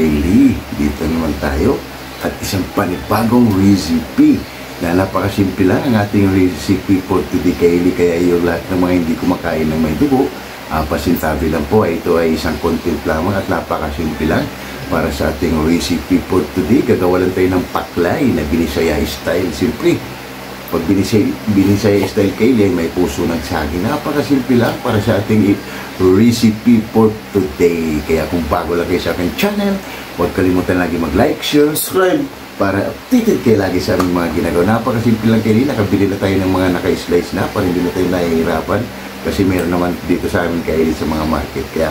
Kaylee, dito naman tayo at isang panibagong recipe na napakasimple lang ang ating recipe for today, Kaylee. Kaya yung lahat ng mga hindi kumakain ng may dugo, pasintabi lang po, ito ay isang content lamang at napakasimple lang para sa ating recipe for today. Gagawa lang tayo ng paklay na Binisaya style. Simple, pag Binisaya style, Kaylee, may puso ng saging. Napakasimple lang para sa ating recipe for today. Kaya kung bago lang kayo sa aking channel, huwag kalimutan lagi mag-like, share, subscribe para updated kayo lagi sa aming mga ginagawa. Napakasimple lang, Kaylee. Nakabili na tayo ng mga naka-slice na para hindi na tayo nahihirapan kasi meron naman dito sa amin, Kaylee, sa mga market. Kaya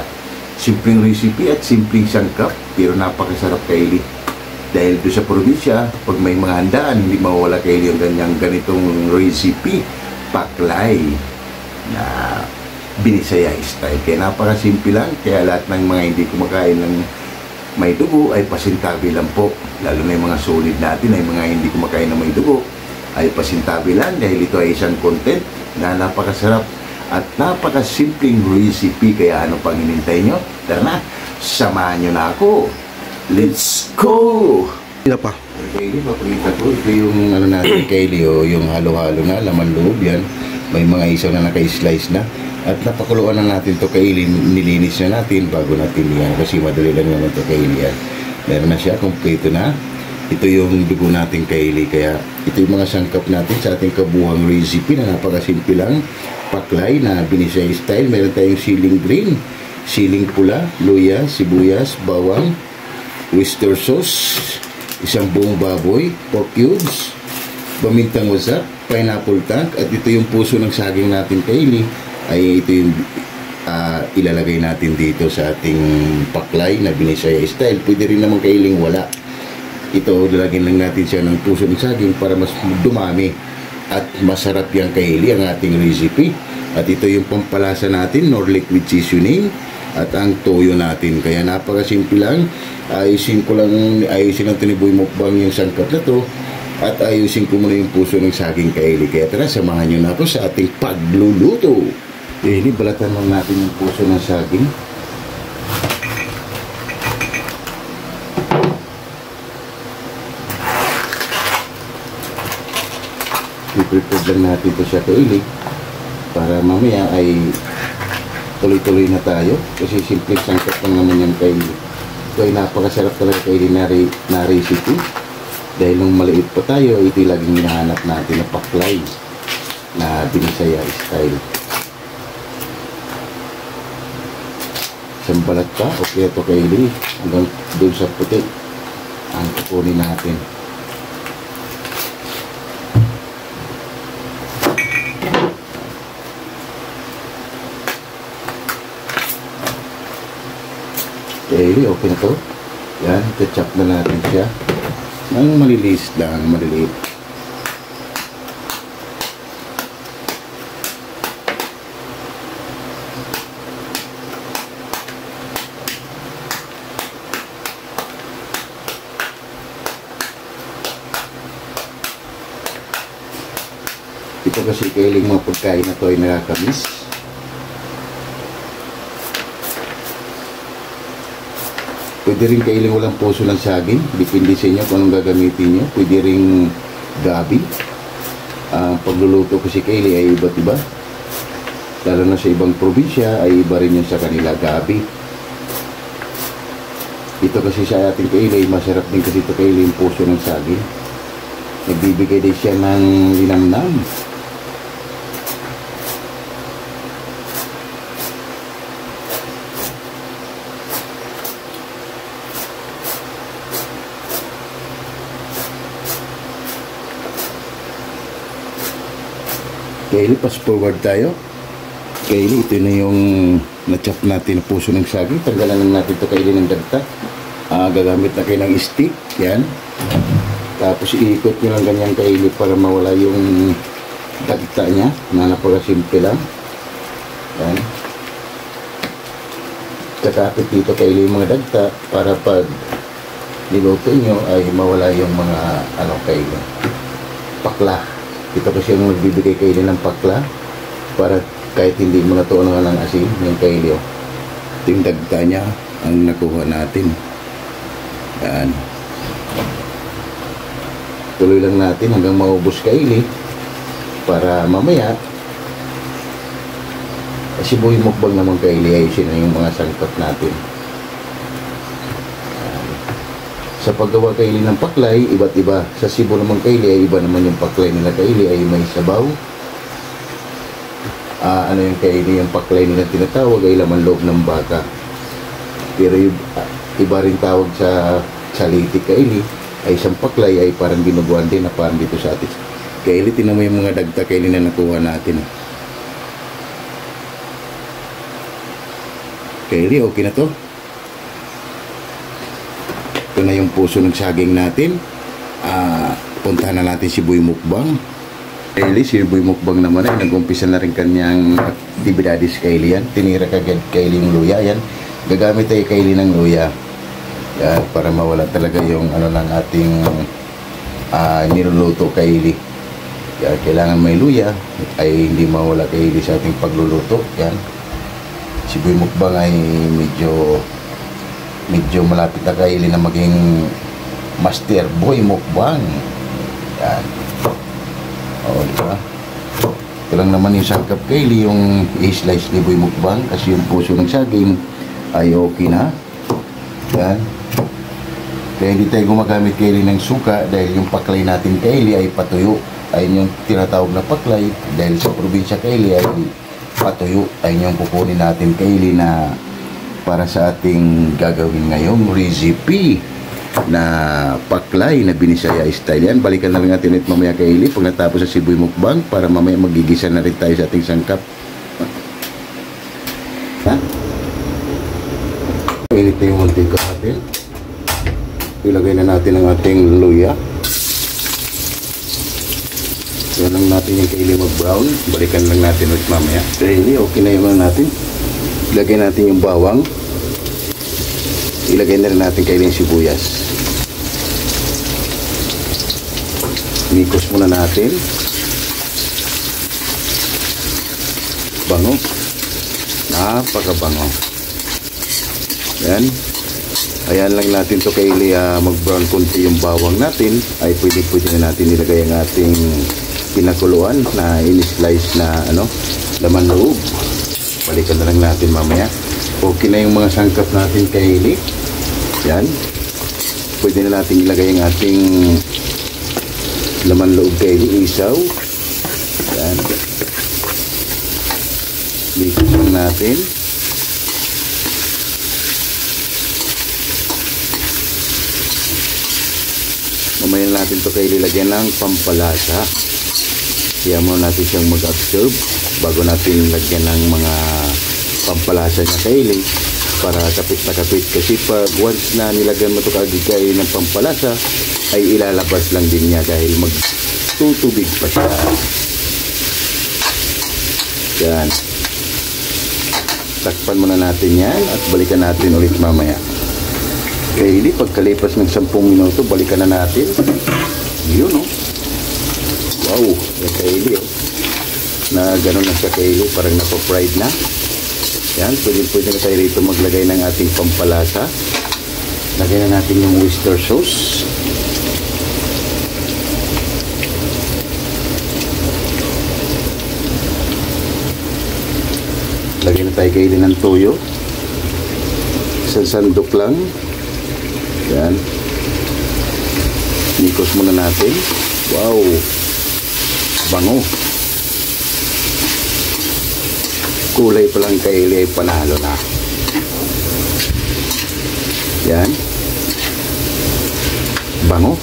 simpleng recipe at simpleng sangkap pero napakasarap, Kaylee. Dahil doon sa probinsya, pag may mga handaan, hindi mawawala, Kaylee, yung ganitong recipe, paklay na Binisaya style. Kaya napakasimple lang. Kaya lahat ng mga hindi kumakain ng may dugo ay pasintabi lang po. Lalo na yung mga solid natin ay mga hindi kumakain ng may dugo ay pasintabi lang dahil ito ay isang content na napakasarap at napakasimpleng recipe. Kaya ano pang hinintay nyo? Tara na, samahan nyo na ako. Let's go! Ina pa. Kaylee, papakita ko. Ito yung ano natin, Kaylee, yung halo-halo na, laman loob yan. May mga isaw na naka-slice na. At napakuluan na natin ito, Kaylee. Nilinis na natin bago natin yan. Kasi madali lang naman ito, Kaylee. Yan. Meron na siya, kompleto na. Ito yung dugo natin, Kaylee. Kaya ito yung mga sangkap natin sa ating kabuhang recipe na napakasimple lang. Paklay na Binisaya style. Meron tayong siling green, siling pula, luya, sibuyas, bawang, oyster sauce, isang buong baboy, pork cubes, pamintang wasak, pineapple tank, at ito yung puso ng saging natin, Kaylee. Ay ito yung ilalagay natin dito sa ating paklay na Binisaya style. Pwede rin naman, Kaylee, wala. Ito, lalagyan lang natin siya ng puso ng saging para mas dumami at masarap yung, Kaylee, ang ating recipe. At ito yung pampalasa natin, nor liquid seasoning, at ang toyo natin. Kaya napakasimple lang. Ayusin lang tiniboy mukbang yung sangkap na to at ayusin ko muna yung puso ng saging, Kaylee. Kaya tara, samahan nyo na ako sa ating pagluluto. Kaylee, balatan lang natin yung puso ng saging. I-prepare lang natin ito siya, Kaylee, para mamaya ay tuloy-tuloy na tayo. Kasi simple sangkap lang naman yan, Kaylee. Ito ay napakasarap talaga, Kaylee, na recipe. Dahil nung maliit pa tayo, ito yung laging hinahanap natin na paklay na Binisaya style. Isang balat pa, okay ito, Kaylee. Hanggang doon sa puti ang kukunin natin. Kaylee, okay na to. Yan, ketchup na natin siya. Ang malilis lang, maliliit. Ito kasi, Kaylee, mga pagkain na to ay nakakamiss. Pwede rin, Kaylee, walang puso ng saging. Depende sa inyo kung anong gagamitin nyo. Pwede rin gabi. Pagluluto kasi, Kaylee, ay iba't iba. Lalo na sa ibang probinsya ay iba rin yung sa kanila, gabi. Ito kasi sa ating, Kaylee, masarap din kasi ito, Kaylee, yung puso ng saging. Nagbibigay din siya ng linamnam. Kaylee, pass forward tayo. Kaylee, ito na yung na-chop natin na puso ng saging. Tanggalan lang natin ito, Kaylee, ng dagta. Gagamit na kayo ng stick. Yan. Tapos iikot nyo lang ganyan, Kaylee, para mawala yung dagta niya. Na napakasimple lang. Yan. Kakapit dito, Kaylee, yung mga dagta para pag niluto nyo ay mawala yung mga Kaylee, pakla. Ito kasi yung magbibigay, Kaylee, ng pakla para kahit hindi mo natuunan ng asin yung, Kaylee. Ito yung dagta niya ang nakuha natin. Yan. Tuloy lang natin hanggang maubos kaili para mamaya kasi buhay mukbang naman kaili ayusin na yung mga sangkap natin. Sa paggawa kaili ng paklay, iba't iba. Sa Cebu naman kaili ay iba naman yung paklay nila kaili ay may sabaw. Ano yung kaili yung paklay nila tinatawag ay laman loob ng baka. Pero iba rin tawag sa saliti kaili ay isang paklay ay parang ginuguan din na parang dito sa atin. Kaili, tinan mo yung mga dagta kaili na nakuha natin. Kaili, okay na to. Ito na yung puso ng saging natin. Puntahan na natin si Boy Mukbang. Kaili, si Boy Mukbang naman ay nag-umpisa na rin kanyang aktibidades kaili yan. Tinira kagad kaili ng luya yan. Gagamit tayo kaili ng luya. Yan, para mawala talaga yung ano ng ating niluluto kaili. Yan, kailangan may luya ay hindi mawala kaili sa ating pagluluto. Yan. Si Boy Mukbang ay medyo malapit na kaili na maging Master Boy Mukbang. Yan. O, diba? Ito lang naman yung sangkap kaili, yung i-slice ni Boy Mukbang kasi yung puso ng saging ay okay na. Yan. Kaya hindi tayo gumagamit kaili ng suka dahil yung paklay natin kaili ay patuyo. Ayun yung tinatawag na paklay dahil sa probinsya kaili ay patuyo. Ayun yung kukunin natin kaili na para sa ating gagawin ngayong recipe na paklay na Binisaya style. Yan, balikan na lang natin ulit mamaya kaili pag natapos sa si Boy Mukbang para mamaya magigisa na rin tayo sa ating sangkap. Ha? Init na yung mantika natin. Ilagay na natin ang ating luya. Yan lang natin yung kaili mag-brown. Balikan lang natin ulit mamaya. Kaili, okay na yung natin. Ilagay natin yung bawang. Ilagay na rin natin kaili yung sibuyas. Mikos muna natin. Bango. Napakabango. Yan. Ayan lang natin to kaili mag-brown konti yung bawang natin. Ay pwede na natin ilagay ang ating pinakuluan na in-slice na laman loob. Balikan na lang natin mamaya. Okay na yung mga sangkap natin kaili. Yan. Pwede na natin ilagay ang ating laman loob kaili, isaw. Yan. Mix lang natin. Mamaya natin ito kaili lagyan ng pampalasa. Kaya muna natin siyang mag-absorb bago natin lagyan ng mga pampalasa niya kaili para kapit na kapit. Kasi pag once na nilagyan mo ito kaagigay ng pampalasa ay ilalabas lang din niya dahil magtutubig pa siya. Yan. Takpan muna natin yan at balikan natin ulit mamaya. Kaili, pagkalipas ng 10 minuto, balikan na natin. Yun, no? Wow, yung kaili, oh. Na gano'n na siya kaili, parang napo-fried na. Yan, pwede na tayo rito maglagay ng ating pampalasa. Lagay na natin yung oyster sauce. Lagay na tayo kaili ng toyo. Isang sandok lang. Yan. Nikos muna natin. Wow. Bango. Kulay pa lang kaili ay panalo na. Yan. Bango.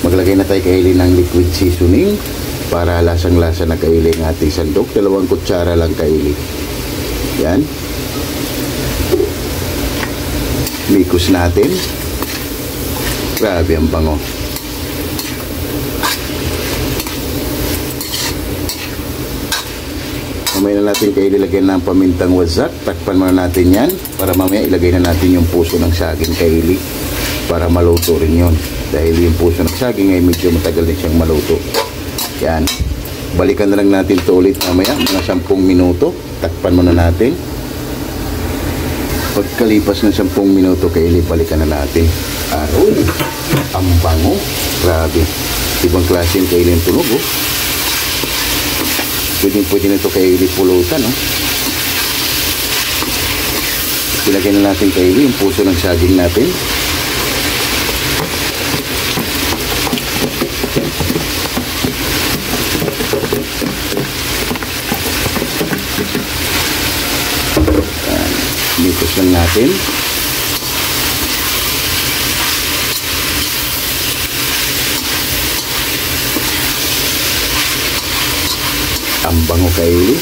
Maglagay na tayo kaili ng liquid seasoning para lasang-lasa na kaili ng ating sandok. 2 kutsara lang kaili. Yan. Mikos natin. Grabe ang bango. Mamaya na natin kayo ilagyan ng pamintang wazak. Takpan muna natin yan para mamaya ilagay na natin yung puso ng saging kaili para maluto rin yun. Dahil yung puso ng saging ay medyo matagal din siyang maluto. Yan. Balikan na lang natin ito ulit mamaya. Mga 10 minuto. Takpan muna natin. Pagkalipas ng 10 minuto kaili, balikan na natin. Aroy, ang bango. Grabe. Ibang klase yung kaili ng tunog, oh. Pwede na ito kaili pulutan, oh. Ilagay na natin kaili yung puso ng saging natin. Mix lang natin. Ang bango kaili.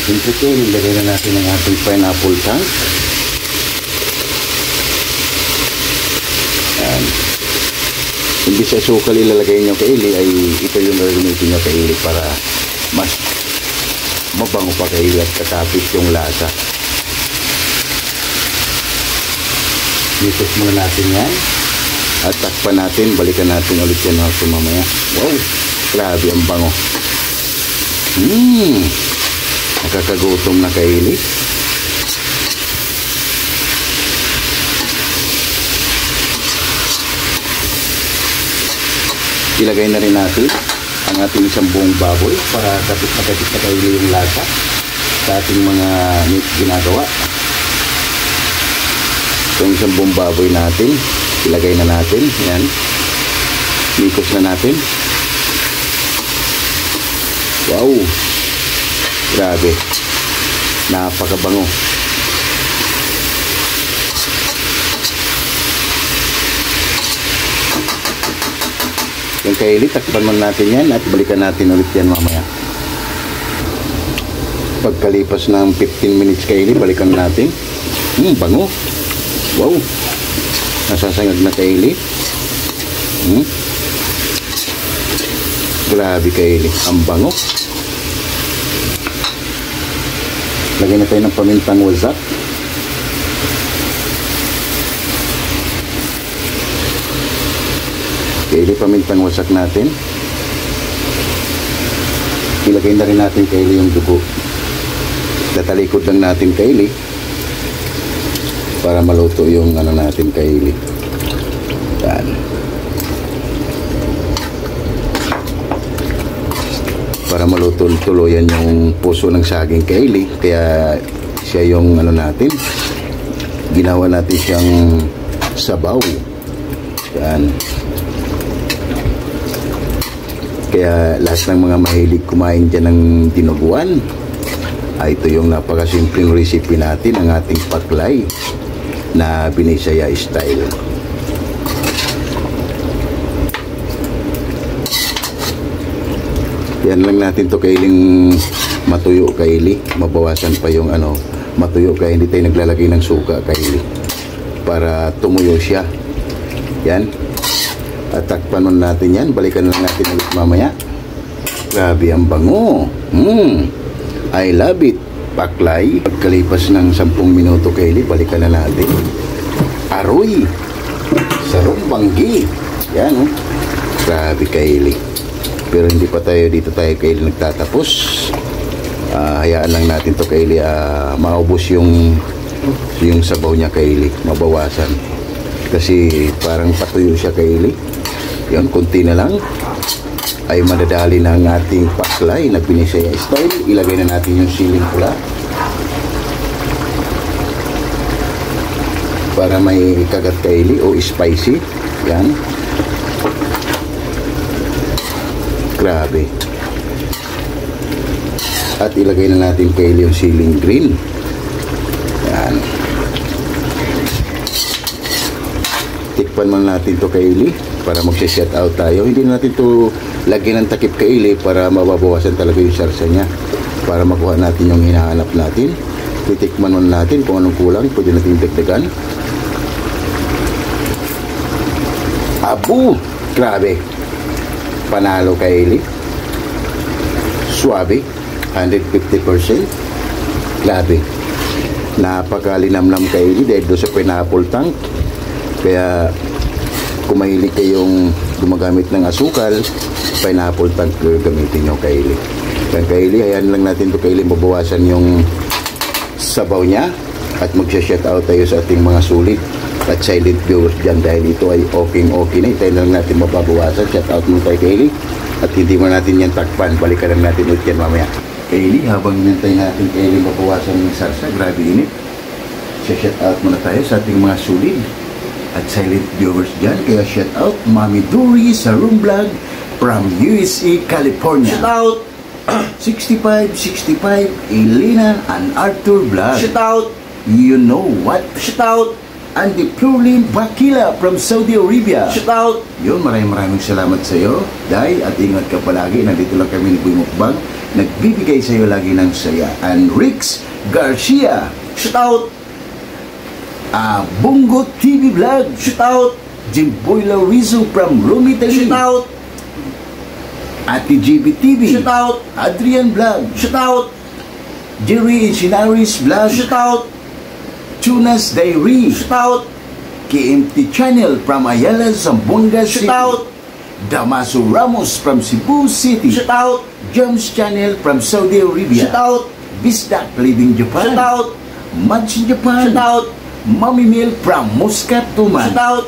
Siyempre, nilagay na natin ang ating pineapple tank. Hindi sa sukal ilalagay nyo kaili, ay ito yung gagamitin nyo kaili para mas mabango pa kaili at katapit yung lasa. Mitos muna natin yan at takpan natin, balikan natin ulit yan mamaya. Wow, grabe ang bango. Nakakagutom na kaili. Ilagay na rin natin ang ating isang buong baboy para kapit na kaili yung lasa sa ating mga ginagawa. Itong isang buong baboy natin, ilagay na natin. Yan. Mikos na natin. Wow! Grabe. Napakabango. Yung kaili, takpan man natin yan at balikan natin ulit yan mamaya. Pagkalipas ng 15 minutes kaili, balikan natin. Bango. Wow. Nasasangag na kaili. Grabe kaili. Ang bango. Lagyan na tayo ng pamintang wasak. Kaili, pamintang wasak natin. Ilagay na rin natin kaili yung dugo. Tatalikod lang natin kaili para maluto yung ano natin kaili. Yan. Para maluto tuluyan yung puso ng saging kaili. Kaya siya yung ano natin, ginawa natin siyang sabaw. Yan. Kaya lahat ng mga mahilig kumain dyan ng dinuguan, ay ito yung napakasimpleng recipe natin, ang ating paklay na Binisaya style. Yan lang natin to kailing matuyo kaili, mabawasan pa yung ano, matuyo kaya hindi tayo naglalagay ng suka kaili para tumuyo siya. Yan. At takpan natin yan, balikan lang natin ulit mamaya. Grabe ang bango. I love it. Paklay. Pagkalipas ng 10 minuto kaili, balikan na natin. Aroy. Sarong banggi. Yan, oh. Grabe kaili. Pero hindi pa tayo dito kaili nagtatapos. Hayaan lang natin to kaili maubos yung sabaw niya kaili, mabawasan. Kasi parang patuyo siya kaili. Yan, konti na lang ay madadali na ang ating paklay na Binisaya style. Ilagay na natin yung siling pula para may kagat kaili o spicy. Yan. Grabe. At ilagay na natin kaili yung siling green. Yan. Tikpan man natin to kaili para mag-shout out tayo. Hindi natin to lagyan ng takip kaili para mababawasan talaga yung sarsa niya, para makuha natin yung hinahanap natin. Titikman man natin kung anong kulang, pwede natin dagdagan. Abo! Grabe! Panalo kaili. Suabe. 150%. Grabe. Napakalinamnam kaili dahil doon sa pineapple tank. Kaya kung mahilig kayong gumagamit ng asukal, pineapple tank gamitin nyo, Kylie. Yan, Kylie, ayan lang natin to, Kylie, mabawasan yung sabaw niya at magsha-shout out tayo sa ating mga sulit at silent viewers dyan dahil ito ay okay na. Itayo lang natin mababawasan. Shout out mo kay Kylie at hindi mo natin yan takpan. Balikan lang natin ulit yan mamaya. Kylie, habang nintay natin, Kylie, mabawasan yung sarsa, grabe init. Shout out muna tayo sa ating mga sulit at silent viewers dyan. Kaya shout out Mami Dory sa Room Vlog from USA, California. Shout out 6565 Elena and Arthur Vlog. Shout out You know what? Shout out And the Plurlim Bakila from Saudi Arabia. Shout out. Yun, maraming salamat sa iyo, Day, at ingat ka palagi. Nandito lang kami ni Boy Mukbang. Nagbibigay sa iyo lagi ng saya. And Rix Garcia. Shout out. Bungo TV Vlog. Shout out. Jimboy Laurizo from Rome, Italy. Shout out. Ate GB TV. Shout out. Adrian Vlog. Shout out. Jerry Incinaris Vlog. Shout out. Tunas Diary. Shout out. KMT Channel from Ayala, Zamboanga City. Shout out. Damaso Ramos from Cebu City. Shout out. James Channel from Saudi Arabia. Shout out. Bisdak Living Japan. Shout out. Mads in Japan. Shout out. Mami Mil from Muscat, Tuman. Shout out.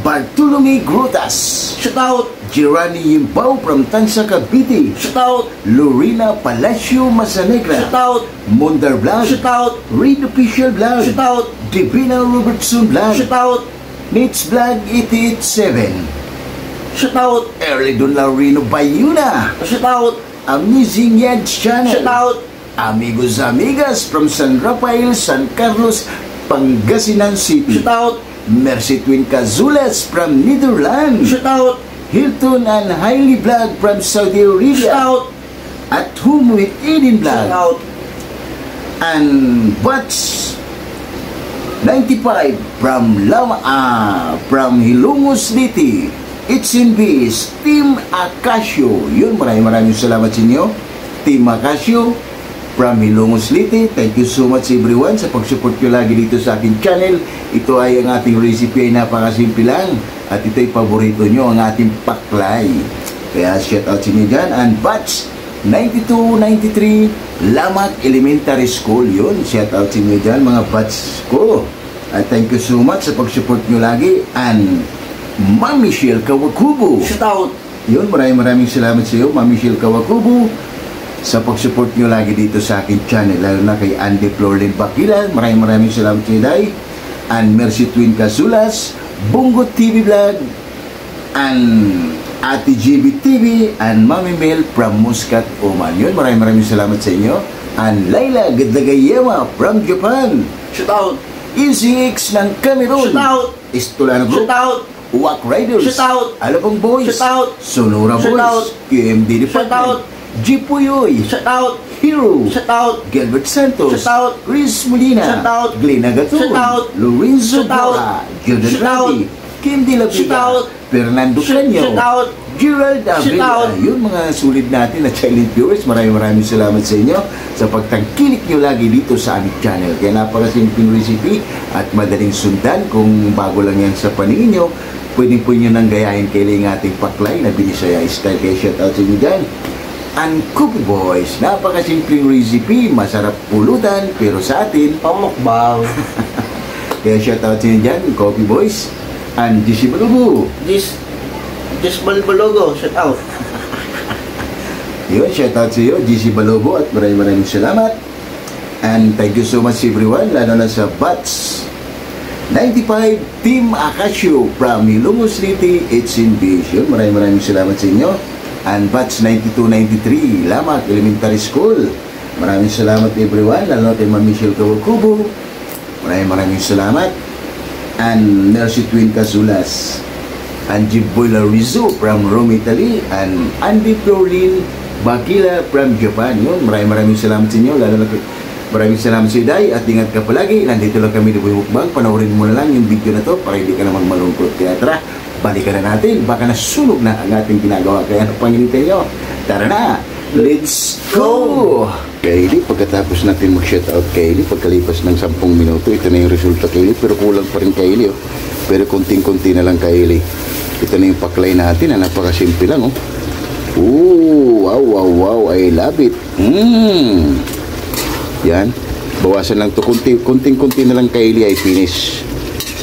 Bartolome Grutas. Shout out. Girani Yimbao from Tansa, Cavite. Shout out. Lorena Palacio Masanegra. Shout out. Mundar Vlog. Shout out. Reed Official Vlog. Shout out. Divina Robertson Vlog. Shout out. Nits Vlog 887. Shout out. Early Don Laurino Bayuna. Shout out. Amazing Yads Channel. Shout out. Amigos Amigas from San Rafael, San Carlos, Pangasinan City. Shout out. Mercy Twin Cazulas from Netherlands. Shout out. Hilton and Hailey Vlog from Saudi Arabia. Shout out. At Home with Eden Shout Vlog. out. And Bats 95 from Hilongos City. It's in Biz, Team Acacio. Yun, maraming salamat sa inyo. Team Acacio from Hilongos City. Thank you so much everyone sa pag-support nyo lagi dito sa aking channel. Ito ay ang ating recipe ay napakasimple lang. At ito ay paborito nyo, ang ating paklay. Kaya shout out sa inyo dyan. And Batch 92-93 Lamak Elementary School. Yun, shout out sa inyo dyan mga batch ko. At thank you so much sa pag-support nyo lagi. And Ma'am Michelle Kawakubo. Shout out. Yun, maraming salamat sa iyo, Ma'am Michelle Kawakubo, sa pag-support nyo lagi dito sa aking channel. Lalo na kay Andy Florlin Bakilan. Maraming salamat sa iyo, Day. And Mercy Twin Casulas, Bungo TV Vlog, and Ate GB TV, and Mami Mel from Muscat, Oman. Yun, maraming salamat sa inyo. And Laila Gadagayema from Japan. Shout out. ECX ng Cameroon. Shout out. Istulano Group. Shout out. Uwak Riders. Shout out. Alabang Boys. Shout out. Sonora Shout Boys. out. QMD Shout Department. out. Jipuyoy. Shout out. Hero. Shout out. Gilbert Santos. Shout out. Chris Molina. Shout out. Glenn Agaton. Shout out. Lorenzo Shout out. Bora. Jordan Shout out. Ravi. Kim De La Shout Vega. out. Fernando Canyo. Shout out. Gerald David. Shout out. Ayun, mga sulit natin na silent viewers. Maraming salamat sa inyo sa pagtangkilik nyo lagi dito sa aming channel. Kaya napakasimpleng recipe at madaling sundan. Kung bago lang yan sa paningin nyo, pwede po nyo nang gayahin kailing ating paklay na Binisaya style. Kaya shout out sa inyo dyan. And Cookie Boys, napakasimpleng recipe, masarap pulutan, pero sa atin, Pamukbang. kaya shout out sa inyo dyan, Cookie Boys, and GC Balubu. This Balbalogo. Shout out. Yun, shout out sa iyo, GC Balobo, at maraming salamat. And thank you so much everyone, lalo na sa Bats 95 Team Acacio from Hilongos City, it's in Vision. Maraming salamat sa inyo. And Bats 92-93 Lamak Elementary School. Maraming salamat everyone, lalo na kay Ma'am Michelle Kawakubo. Maraming salamat. And Mercy Twin Casulas. And Jimboy Laurizo from Rome, Italy. And Andy Florlin Bakila from Japan. Yun, maraming salamat sa inyo. Lalo na maraming salamat sa Day. At ingat ka palagi. Nandito lang kami ni Boy Mukbang. Panoorin mo na lang yung video na to para hindi ka naman malungkot. Kaya tara, balikan na natin. Baka nasunog na ang ating ginagawa. Kaya ano pang hinintay nyo? Tara na! Let's go! Kaylee, pagkatapos natin mag-shoutout Kaylee, pagkalipas ng 10 minuto, ito na yung resulta Kaylee, pero kulang pa rin Kaylee, oh. Pero konting-konti na lang Kaylee. Ito na yung paklay natin, napakasimple lang, oh. Ooh, wow, wow, wow, I love it. Yan, bawasan lang to, konting-konti na lang Kaylee ay finish.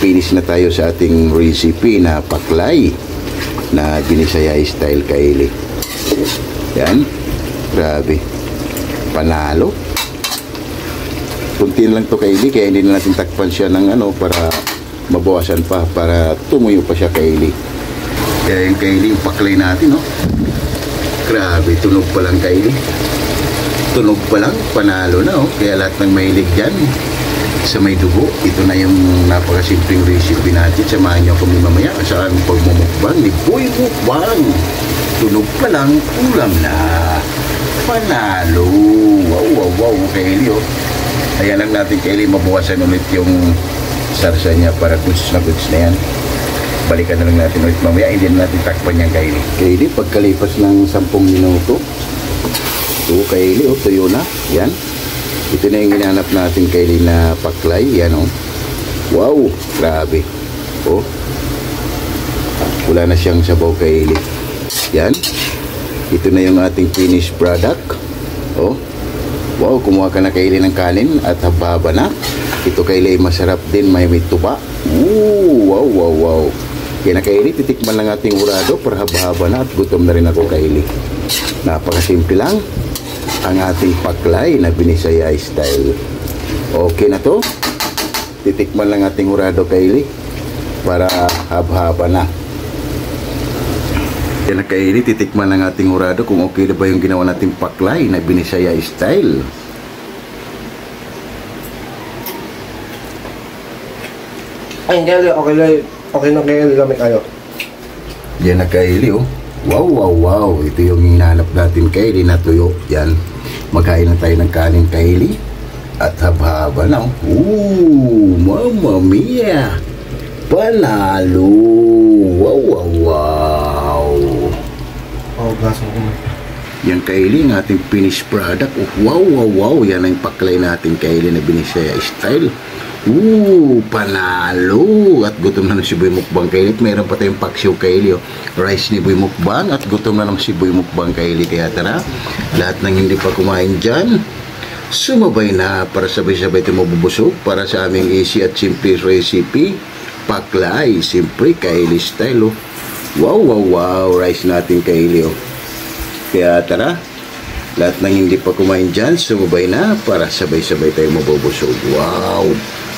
Finish na tayo sa ating recipe na paklay na Binisaya style Kaylee. Yan, grabe, panalo. Kunti lang to Kaylee, kaya hindi na natin takpan siya ng para mabawasan pa, para tumuyo pa siya Kaylee. Kaya yung Kaylee, yung paklay natin, grabe, tunog pa lang Kaylee, tunog pa lang, panalo na, kaya lahat ng mahilig dyan sa may dugo, ito na yung napakasimpleng recipe natin. Samahan nyo kami mamaya sa aming pagmumukbang ni Boy Mukbang. Tunog pa lang, ulam na, panalo. Wow, wow, wow, Kaylee, Ayan lang natin Kaylee, mabawasan ulit yung sarsa niya para goods na yan. Balikan na lang natin ulit mamaya, hindi na natin takpan yan Kaylee. Kaylee, pagkalipas ng 10 minuto, ito Kaylee, tuyo na, yan. Ito na yung hinanap natin Kaylee na paklay, yan wow, grabe, wala na siyang sabaw Kaylee. Yan, ito na yung ating finished product. Wow, kumuha ka na Kaylee ng kanin at haba-haba na. Ito Kaylee masarap din, may tuba. Wow, wow, wow. Kaya na Kaylee, titikman lang ating urado para haba-haba na at gutom na rin ako Kaylee. Napakasimple lang ang ating paklay na Binisaya style. Okay na to, titikman lang ating urado Kaylee para haba-haba na. Yan na Kaylee, titikman lang ating urado kung okay na ba yung ginawa nating paklay na Binisaya style. Ay, hindi, okay na Kaylee, lamig kayo. Yan na Kaylee, wow, wow, wow. Ito yung hinanap natin Kaylee na tuyo. Yan, magkain na tayo ng kanin Kaylee at haba-haba na. Mamma mia, panalo. Wow, wow, wow. Gasan ko. Yan Kaylee, ang ating finished product. Wow, wow, wow. Yan ang paklay natin Kaylee na Binisaya style. Panalo. At gutom na ng si Boy Mukbang Kaylee. Mayroon pa tayong paksiw Kaylee, rice ni Boy Mukbang. At gutom na ng si Boy Mukbang Kaylee. Kaya tara, lahat ng hindi pa kumain dyan, sumabay na para sabay-sabay tayo mabubusog para sa aming easy at simple recipe, paklay, simple Kaylee style. Wow, wow, wow. Rice natin Kaylee. Kaya tara, lahat ng hindi pa kumain dyan, sumabay na para sabay-sabay tayo mabubusog. Wow,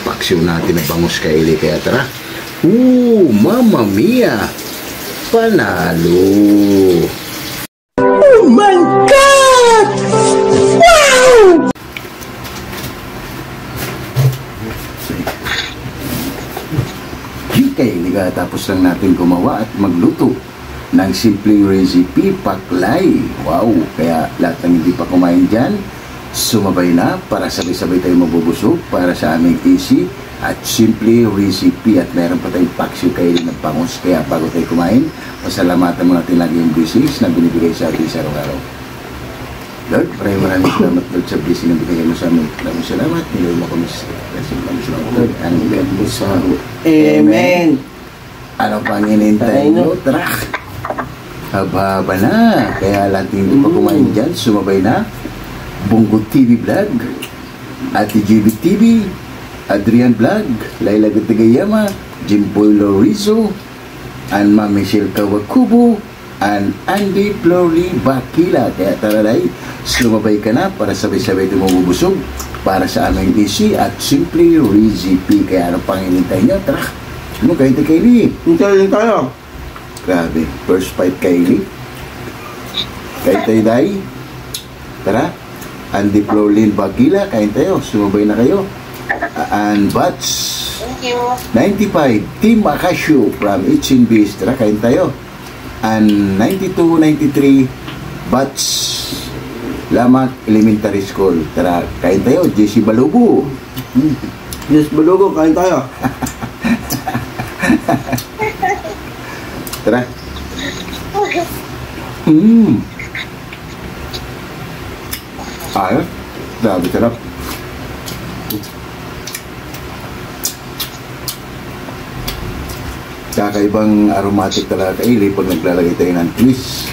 paksiw natin na bangus Kaylee. Kaya tara, mamma mia, panalo. Oh my God! Wow! Kaylee, tapos lang natin gumawa at magluto ng simpleng recipe, paklay. Wow, kaya lahat ng hindi pa kumain dyan, sumabay na para sabay-sabay tayo mabubusog para sa aming easy at simple recipe. At meron pa tayong paksiw Kaylee ng bangus. Kaya bago tayo kumain, pasalamatan mo natin lagi yung blessings na binibigay sa atin sa araw-araw. Lord, maraming salamat Lord sa blessing na binigay mo sa amin. Maraming salamat, nilawin mo kami sa blessing. Maraming salamat Lord, anong God mo sa Amen. Ano pang inintay nyo? Tara! Haba-haba na. Kaya lahat hindi pa kumain dyan, sumabay na. Bongo TV Vlog, Ate GB TV, Adrian Vlog, Laila Gatagayama, Jimboy Lorizo, and Ma Michelle Kawakubo, and Andy Florly Bakila. Kaya talalay, sumabay ka na para sabay-sabay tumubusog para sa aming easy at simple recipe. Kaya ano pang inintay nyo? Tara! Ano kahit Kaylee? Hintayin tayo. Grabe, first fight Kaylee. Kahit tayo dahi. Tara, Andy Florly Bakila, kain tayo, sumabay na kayo. And Bats 95, Team Akasyo from Itchinbis. Tara, kain tayo. And 92-93, Bats Lamak Elementary School. Tara, kain tayo. JC Balugo. Yes, Balugo, kain tayo. Tara. Ayos. Grabe sarap. Kakaibang aromatic talaga kaili pag naglalagay tayo ng twist.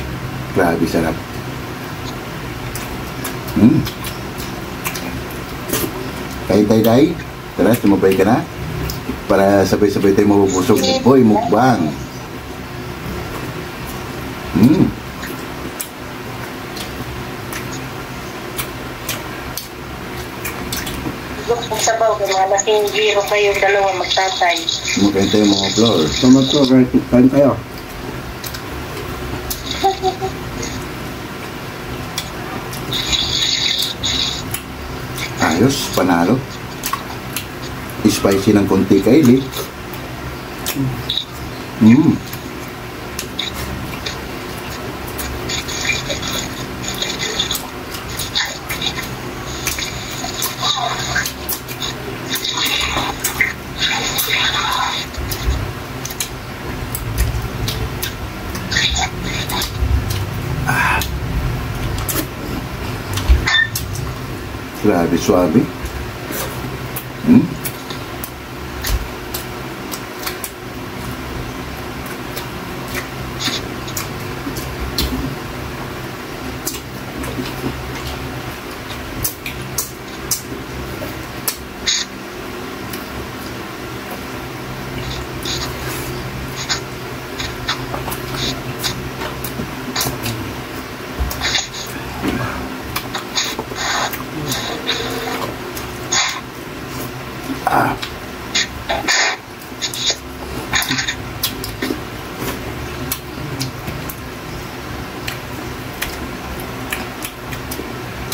Grabe sarap. Kain tayo. Tara, sumabay ka na. Para sabay-sabay tayo mabubusog ni Boy Mukbang. Kung sabaw, kung mga lasing biro kayong dalawa magtatay. Kumakain tayo mga floor. Salamat po, kain tayo. Ayos, panalo. Spicy ng konti kaili. Grabe, suabe.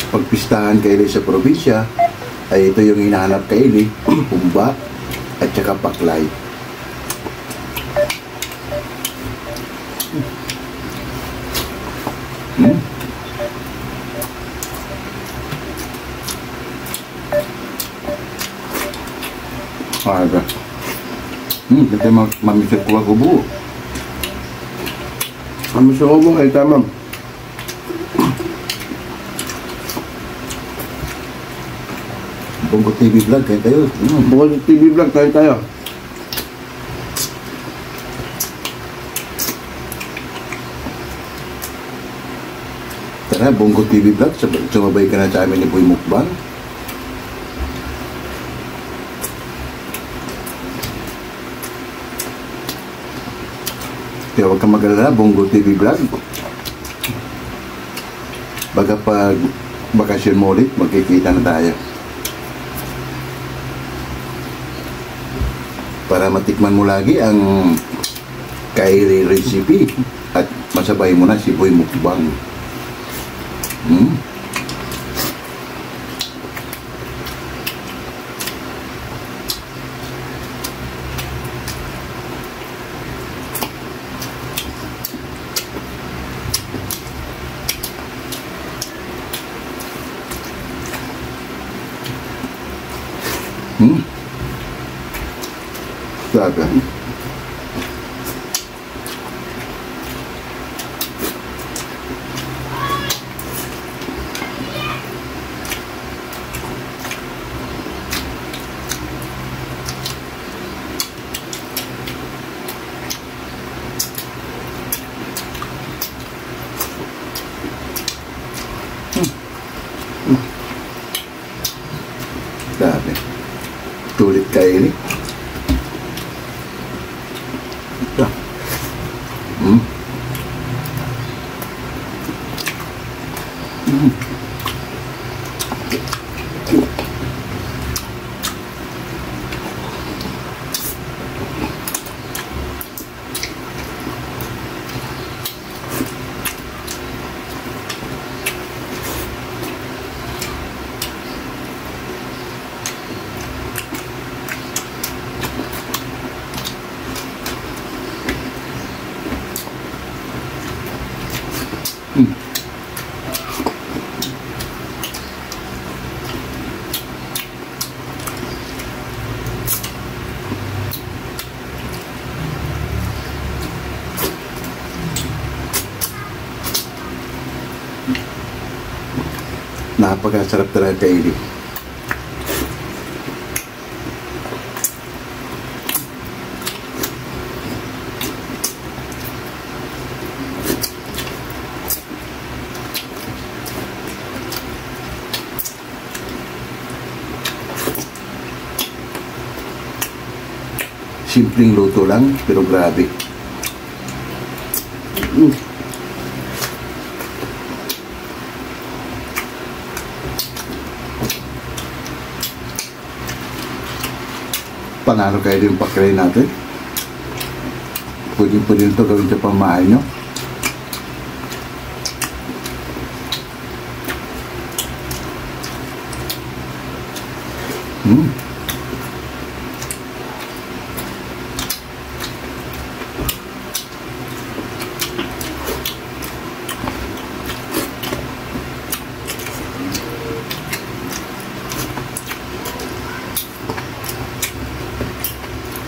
Pagpistahan kaili sa probinsya ay ito yung hinahanap kaili, humba at saka paklay. Aga. Kita mamisip ko ako buo. Kami sa ubo ay tamam. Bongo TV vlog kayo tayo. Bukod sa TV vlog, kain tayo. Tara, Bongo TV vlog. Sumabay ka na sa amin ni Boy Mukbang. Kaya huwag kang mag-alala, Bongo TV vlog. Baga pag bakasyon mo ulit, magkikita na tayo. Para matikman mo lagi ang kaili recipe at masabay mo na si Boy Mukbang. Saga. Dami. Tulit kayo ini. Napakasarap talaga kaili. Simpleng luto lang, pero grabe. Panalo kayo din yung pakilay natin. Pwede ito gawin sa pamahay nyo.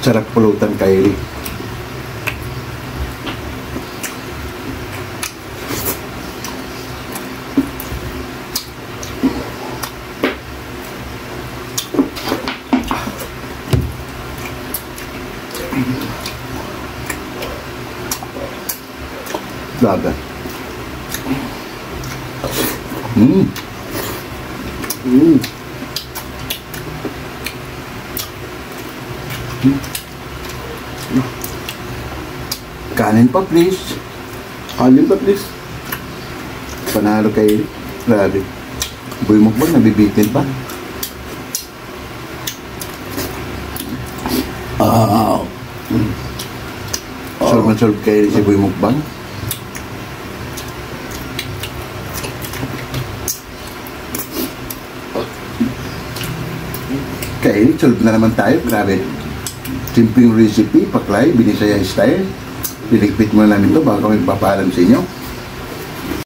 Sarap pulutan kaili. Dagat. Kanin pa please. Kanin pa please. Panalo kayo. Grabe. Buhay mo ba? Nabibitin pa? Solve kayo si Buhay Mukbang. Kayo, solve na naman tayo. Grabe. Simpleng recipe, paklay, Binisaya style. Piligpit mo namin ito bago kami papaalam sa inyo.